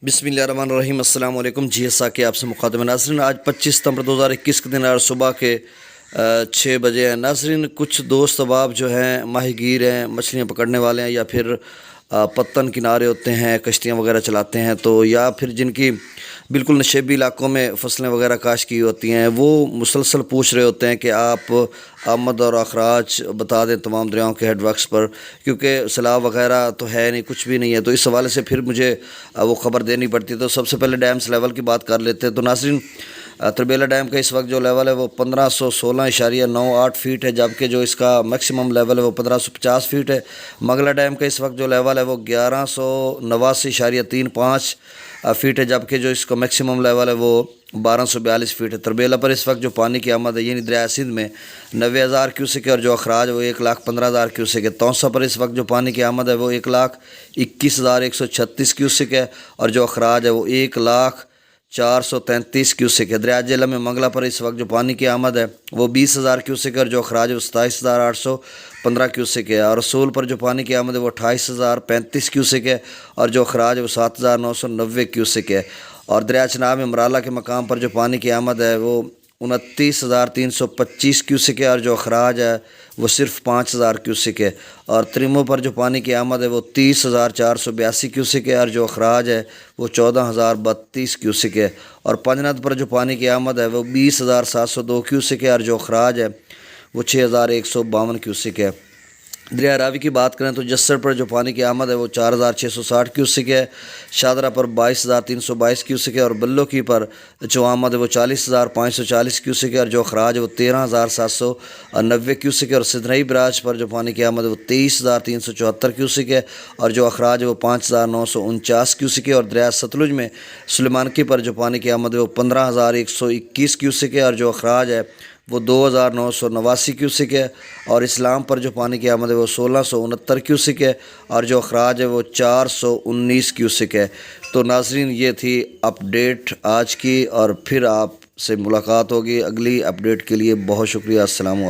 बिस्मिल्लाहिर्रहमानिर्रहीम। अस्सलाम वालेकुम। जी ऐसा कि आपसे मुक़ादमे नाज़रीन, आज 25 सितंबर 2021 के दिन आज सुबह के 6 बजे हैं। नाज़रीन, कुछ दोस्त अहबाब जो हैं माहीगीर हैं, मछलियाँ पकड़ने वाले हैं, या फिर पत्तन किनारे होते हैं, कश्तियाँ वगैरह चलाते हैं, तो या फिर जिनकी बिल्कुल नशेबी इलाकों में फसलें वगैरह काश की होती हैं, वो मुसलसल पूछ रहे होते हैं कि आप आमद और अखराज बता दें तमाम दरियाओं के हेड वर्क्स पर, क्योंकि सैलाब वगैरह तो है नहीं, कुछ भी नहीं है। तो इस हवाले से फिर मुझे वो ख़बर देनी पड़ती है। तो सबसे पहले डैम्स लेवल की बात कर लेते हैं। तो नाज़रीन, तरबेला डैम का इस वक्त जो लेवल है वो 1516.98 फीट है, जबकि जो इसका मैक्सिमम लेवल है वो 1550 फीट है। मंगला डैम का इस वक्त जो लेवल है वो 1189.35 फीट है, जबकि जो इसका मैक्सिमम लेवल है वो 1242 फीट है। तरबेला पर इस वक्त जो पानी की आमद है यानी दरिया सिंध में 90,000 क्यूसेक है, और जो अखराज है वो 1,15,000 क्यूसेक है। तौसा पर इस वक्त जो पानी की आमद है वो 1,21,136 क्यूसेक है, और जो अखराज है वो 1,04,33 क्यूसेक है। दरिया जेहलम में मंगला पर इस वक्त जो पानी की आमद है वो 20,000 क्यूसेक है, और जो अखराज है वो 27,815 क्यूसेक है। और रसूल पर जो पानी की आमद है वो 28,035 क्यूसेक है, और जो अखराज है वो 7,990 क्यूसेक है। और दरिया चनाब में मराला के मकाम पर जो पानी की आमद है वो 29,325 क्यूसेक है, और जो अखराज है वो सिर्फ 5,000 क्यूसेक है। और त्रिमो पर जो पानी की आमद है वो 30,482 क्यूसेक है, और जो अखराज है वो 14,032 क्यूसेक है। और पंजनद पर जो पानी की आमद है वो 20,702 क्यूसेक है, और जो अखराज है वो 6,152 क्यूसेक है। दरिया रावी की बात करें तो जस्सर पर जो पानी की आमद है वो 4,660 क्यूसेक है, शादरा पर 22,322 क्यूसेक है, और बल्लो की पर जो आमद है वो 40,540 क्यूसेक है, और जो अखराज है वो 13,790 क्यूसेक है। और सिधनई बराज पर जो पानी की आमद है वो 23,374 क्यूसेक है, और जो अखराज है वो 5,949 क्यूसेक है। और दरिया सतलुज में सुलेमानकी पर जो पानी की आमद है वो 15,121 क्यूसेक है, और जो अखराज है वो 2,989 क्यूसेक है। और इस्लाम पर जो पानी की आमद है वो 1,669 क्यूसेक है, और जो अखराज है वो 419 क्यूसेक है। तो नाज़रीन, ये थी अपडेट आज की, और फिर आपसे मुलाकात होगी अगली अपडेट के लिए। बहुत शुक्रिया। अस्सलाम वालेकुम।